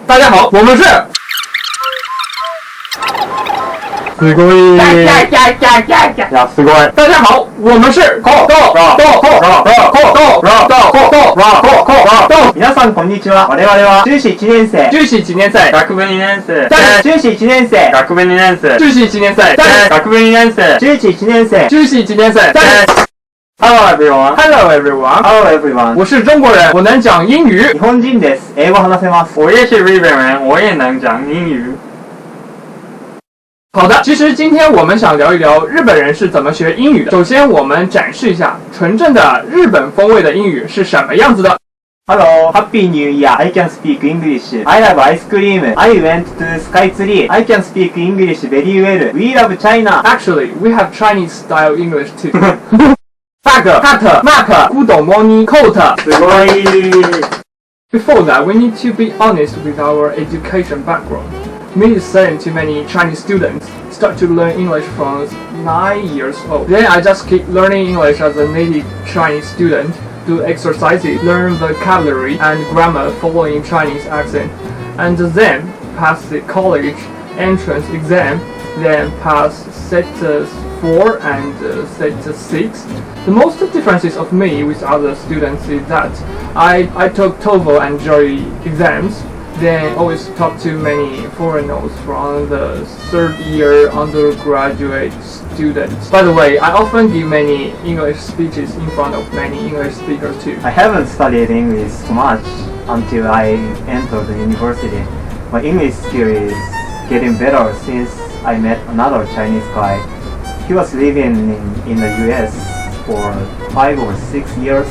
大家好，我们是。すごい。すごい。大家好，我们是。皆さんこんにちは。我々は中四1年生。中四1年生。学部2年生。中四1年生。学部2年生。中四1年生。学部2年生。中四1年生。中四1年生。Hello everyone. Hello everyone. Hello everyone. 我是中国人，我能讲英语。日本人です。英語話せます。我也是日本人，我也能讲英语。好的，其实今天我们想聊一聊日本人是怎么学英语的。首先，我们展示一下纯正的日本风味的英语是什么样子的。Hello, Happy New Year. I can speak English. I love ice cream. I went to Sky Tree. I can speak English very well. We love China. Actually, we have Chinese style English too. Bag, hat, mark, good morning, coat. すごい。 Before that, we need to be honest with our education background. Me saying to many Chinese students start to learn English from 9 years old. Then I just keep learning English as a native Chinese student, do exercises, learn vocabulary and grammar following Chinese accent, and then pass the college entrance exam, then pass set 4 and set 6. The most differences of me with other students is that I took TOEFL and GRE exams, then always talk to many foreigners from the third year undergraduate students. By the way, I often give many English speeches in front of many English speakers too. I haven't studied English so much until I entered the university. My English skill is getting better since I met another Chinese guy. He was living in the US for 5 or 6 years.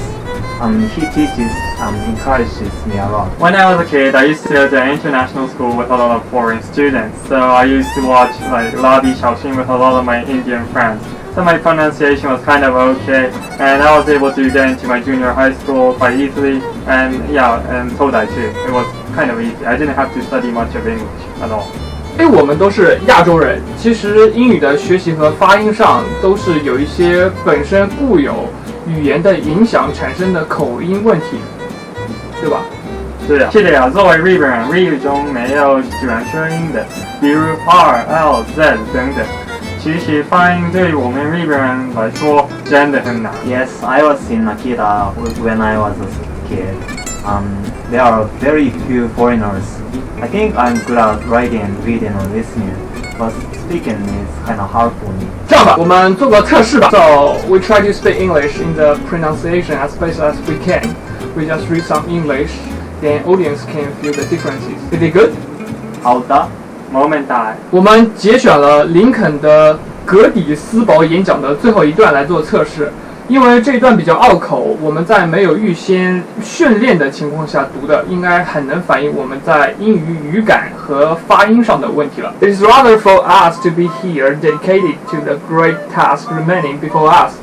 He teaches and encourages me a lot. When I was a kid, I used to go to an international school with a lot of foreign students. So I used to watch like Labi Xiaoxin with a lot of my Indian friends. So my pronunciation was kind of okay, and I was able to get into my junior high school quite easily. And yeah, and Todai too. It was kind of easy. I didn't have to study much of English at all. 因为我们都是亚洲人，其实英语的学习和发音上都是有一些本身固有语言的影响产生的口音问题，对吧？是的呀，作为日本人，日语中没有卷舌音的，比如 R、L、Z 等等。其实发音对于我们日本人来说真的很难。Yes, I was in Akita when I was a kid. There are very few foreigners. I think I'm good at writing, reading, or listening, but speaking is kind of hard for me. 这样吧，我们做个测试吧。So we try to speak English in the pronunciation as best as we can. We just read some English, then audience can feel the differences. Is it good? 好的。Momentai. 我们节选了林肯的格底斯堡演讲的最后一段来做测试。因为这一段比较拗口，我们在没有预先训练的情况下读的，应该很能反映我们在英语语感和发音上的问题了。It is rather for us to be here, dedicated to the great task remaining before us,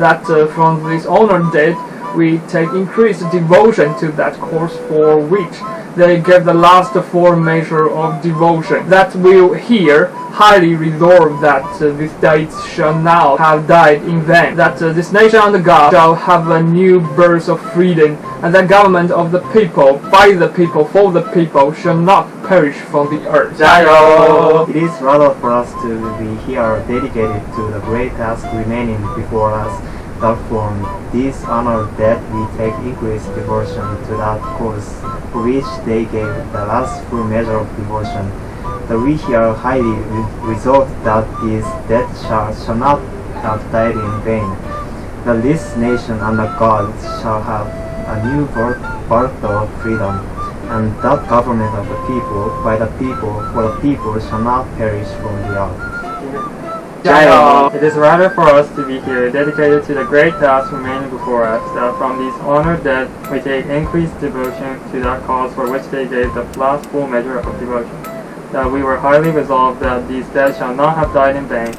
that from this honored date we take increased devotion to that course for which they gave the last 4 measure of devotion. That will here highly resolve that this date shall now have died in vain, that this nation under God shall have a new birth of freedom, and the government of the people, by the people, for the people, shall not perish from the earth. 加油! It is rather for us to be here dedicated to the great task remaining before us, that from this honor that we take increased devotion to that course for which they gave the last full measure of devotion, that we here highly resolve that this death shall not have died in vain, that this nation under God shall have a new birth of freedom, and that government of the people, by the people, for the people shall not perish from the earth. 加油! It is rather for us to be here, dedicated to the great task remaining before us, that from this honored death we take increased devotion to that cause for which they gave the last full measure of devotion, that we were highly resolved that these dead shall not have died in vain,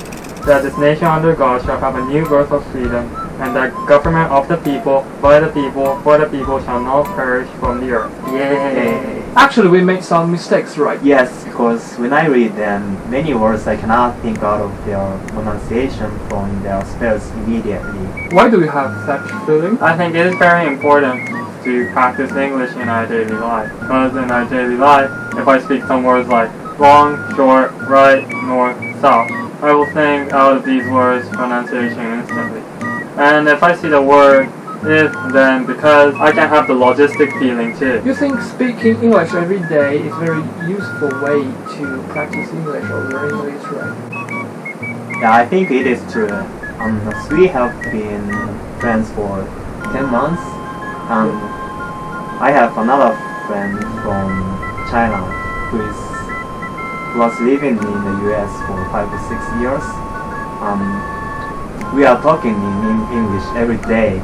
that this nation under God shall have a new birth of freedom, and that government of the people, by the people, for the people shall not perish from the earth. Yay! Actually, we made some mistakes, right? Yes, because when I read them, many words I cannot think out of their pronunciation from their spells immediately. Why do you have that feeling? I think it is very important to practice English in our daily life. Because in our daily life, if I speak some words like long, short, right, north, south, I will think out of these words pronunciation instantly. And if I see the word if, then because I can have the logistic feeling too. You think speaking English every day is a very useful way to practice English or learn English, right? Yeah, I think it is true. We have been friends for 10 months, and I have another friend from China who was living in the US for 5 to 6 years. We are talking in English every day,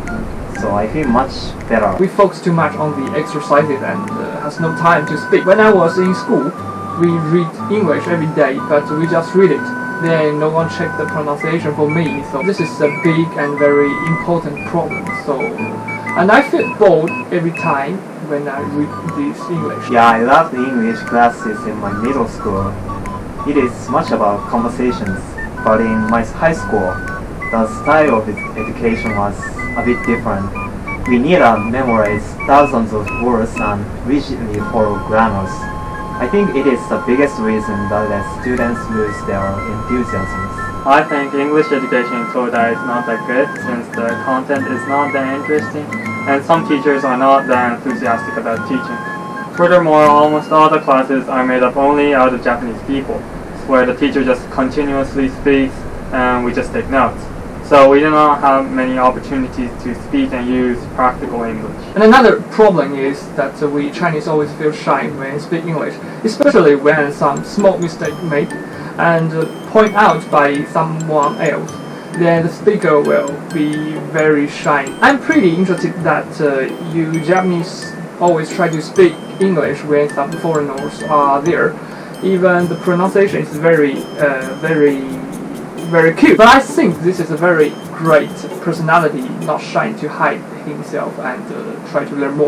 so I feel much better. We focus too much on the exercises and has no time to speak. When I was in school, we read English every day, but we just read it. Then no one checked the pronunciation for me, so this is a big and very important problem. And I feel bored every time when I read this English. Yeah, I love the English classes in my middle school. It is much about conversations, but in my high school, the style of education was a bit different. We need to memorize thousands of words and rigidly follow grammars. I think it is the biggest reason that students lose their enthusiasm. I think English education in Toda is not that good since the content is not that interesting and some teachers are not that enthusiastic about teaching. Furthermore, almost all the classes are made up only out of Japanese people, where the teacher just continuously speaks and we just take notes. So we do not have many opportunities to speak and use practical English. And another problem is that we Chinese always feel shy when speak English, especially when some small mistake made and point out by someone else. Then the speaker will be very shy. I'm pretty interested that you Japanese always try to speak English when some foreigners are there. Even the pronunciation is very cute. But I think this is a very great personality, not shy to hide himself and try to learn more.